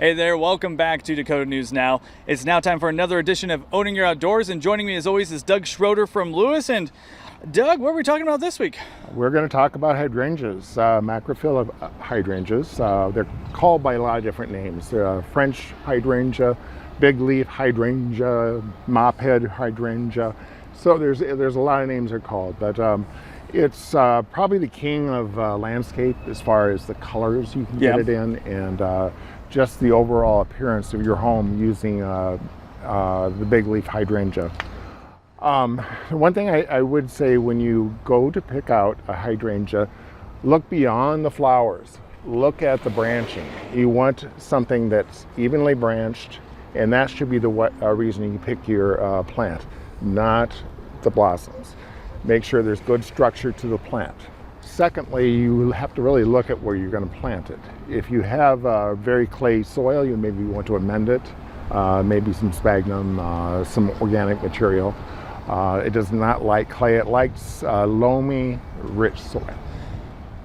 Hey there, welcome back to Dakota News Now. It's now time for another edition of Owning Your Outdoors, and joining me as always is Doug Schroeder from Lewis. And Doug, what are we talking about this week? We're going to talk about hydrangeas, macrophylla hydrangeas. They're called by a lot of different names. French hydrangea, big leaf hydrangea, mophead hydrangea. So there's a lot of names they're called, but it's probably the king of landscape as far as the colors you can get it in, and just the overall appearance of your home using the big leaf hydrangea. One thing I would say when you go to pick out a hydrangea, look beyond the flowers. Look at the branching. You want something that's evenly branched, and that should be the reason you pick your plant, not the blossoms. Make sure there's good structure to the plant. Secondly, you have to really look at where you're going to plant it. If you have very clay soil, you maybe want to amend it, maybe some sphagnum, some organic material. It does not like clay. It likes loamy, rich soil.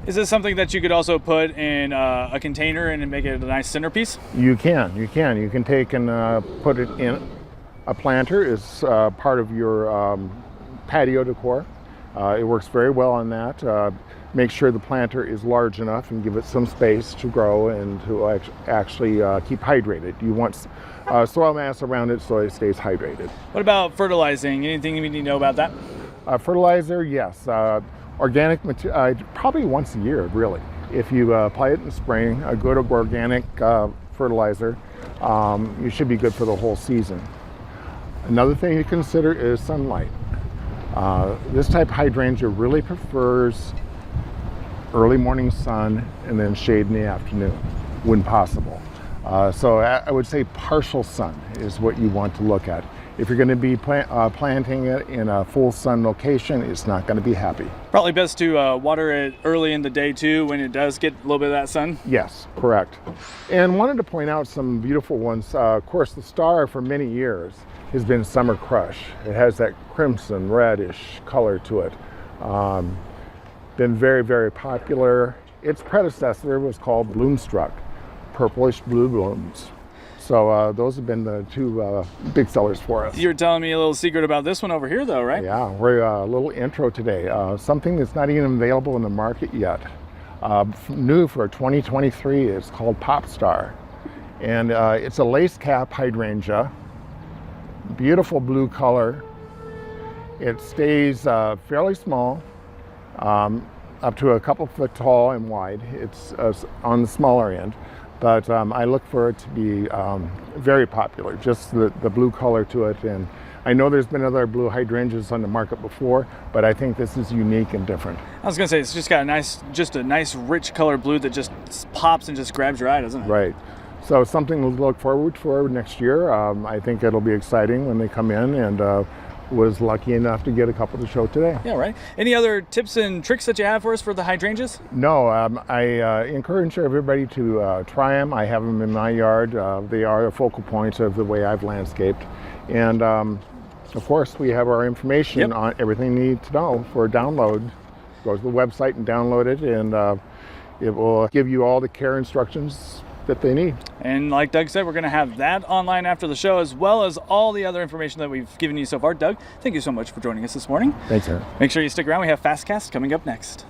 Is this something that you could also put in a container and make it a nice centerpiece? You can. You can take and put it in a planter as part of your patio decor. It works very well on that. Make sure the planter is large enough and give it some space to grow and to actually keep hydrated. You want soil mass around it so it stays hydrated. What about fertilizing? Anything we need to know about that? Fertilizer, yes. Organic material, probably once a year, really. If you apply it in the spring, a good organic fertilizer, you should be good for the whole season. Another thing to consider is sunlight. This type of hydrangea really prefers early morning sun and then shade in the afternoon when possible. So I would say partial sun is what you want to look at. If you're going to be planting it in a full sun location, it's not going to be happy. Probably best to water it early in the day too when it does get a little bit of that sun. Yes, correct. And wanted to point out some beautiful ones. Of course, the star for many years has been Summer Crush. It has that crimson reddish color to it. Been very, very popular. Its predecessor was called Bloomstruck, purplish blue blooms. So those have been the two big sellers for us. You're telling me a little secret about this one over here though, right? Yeah, we're a little intro today. Something that's not even available in the market yet. New for 2023, it's called Pop Star. And it's a lace cap hydrangea. Beautiful blue color. It stays fairly small, up to a couple foot tall and wide. It's on the smaller end, but I look for it to be very popular, just the blue color to it. And I know there's been other blue hydrangeas on the market before, but I think this is unique and different. I was gonna say, it's just got a nice rich color blue that just pops and just grabs your eye, doesn't it? Right. So something to look forward for next year. I think it'll be exciting when they come in, and was lucky enough to get a couple to show today. Yeah, right. Any other tips and tricks that you have for us for the hydrangeas? No, I encourage everybody to try them. I have them in my yard. They are a focal point of the way I've landscaped. And of course, we have our information on everything you need to know for download. Go to the website and download it, and it will give you all the care instructions that they need. And like Doug said, we're going to have that online after the show, as well as all the other information that we've given you so far. Doug, thank you so much for joining us this morning. Thanks, sir. Make sure you stick around. We have Fastcast coming up next.